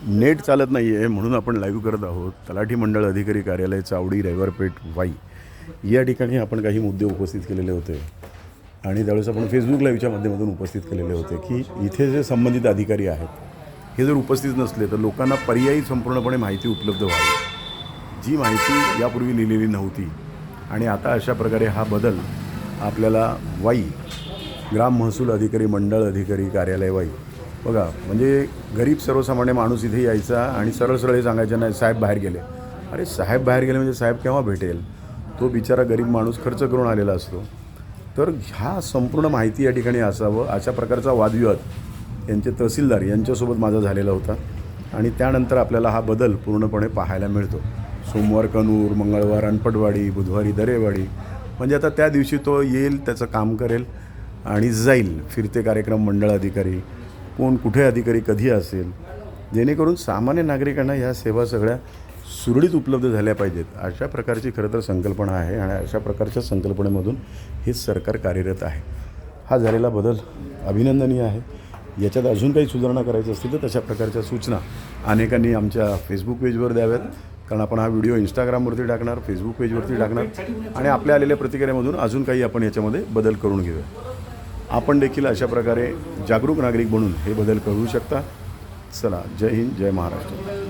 Net चालत नाही आहे म्हणून आपण लाईव्ह करत आहोत. तलाठी मंडळ अधिकारी कार्यालय चावडी रविवारपेठ वाई या ठिकाणी आपण काही मुद्दे उपस्थित केलेले होते आणि त्यावेळेस आपण फेसबुक लाईव्हच्या माध्यमातून उपस्थित केलेले होते की इथे जे संबंधित अधिकारी आहेत हे जर उपस्थित नसले तर लोकांना पर्यायी संपूर्णपणे माहिती उपलब्ध व्हावी, जी माहिती यापूर्वी लिहिलेली नव्हती. आणि आता अशा प्रकारे हा बदल आपल्याला वाई ग्राम महसूल अधिकारी मंडळ अधिकारी कार्यालय वाई बघा, म्हणजे गरीब सर्वसामान्य माणूस इथे यायचा आणि सरळ सरळ हे सांगायचं नाही साहेब बाहेर गेले. अरे साहेब बाहेर गेले म्हणजे साहेब केव्हा भेटेल? तो बिचारा गरीब माणूस खर्च करून आलेला असतो. तर ह्या संपूर्ण माहिती या ठिकाणी असावं अशा प्रकारचा वादविवाद यांचे तहसीलदार यांच्यासोबत माझा झालेला होता आणि त्यानंतर आपल्याला हा बदल पूर्णपणे पाहायला मिळतो. सोमवार कनूर, मंगळवार अनपटवाडी, बुधवारी दरेवाडी, म्हणजे आता त्या दिवशी तो येईल, त्याचं काम करेल आणि जाईल. फिरते कार्यक्रम मंडळ अधिकारी, कोण कुठे अधिकारी कधी असेल, जेणेकरून सामान्य नागरिकांना ह्या सेवा सगळ्या सुरळीत उपलब्ध झाल्या पाहिजेत. अशा प्रकारची खरं तर संकल्पना आहे आणि अशा प्रकारच्या संकल्पनेमधून हे सरकार कार्यरत आहे. हा झालेला बदल अभिनंदनीय आहे. याच्यात अजून काही सुधारणा करायची असतील तर तशा प्रकारच्या सूचना अनेकांनी आमच्या फेसबुक पेजवर द्याव्यात, कारण आपण हा व्हिडिओ इंस्टाग्रामवरती टाकणार, फेसबुक पेजवरती टाकणार आणि आपल्या आलेल्या प्रतिक्रियेमधून अजून काही आपण याच्यामध्ये बदल करून घेऊया. आपण देखील अशा प्रकारे जागरूक नागरिक बनून हे बदल करू शकता. चला, जय हिंद, जय महाराष्ट्र.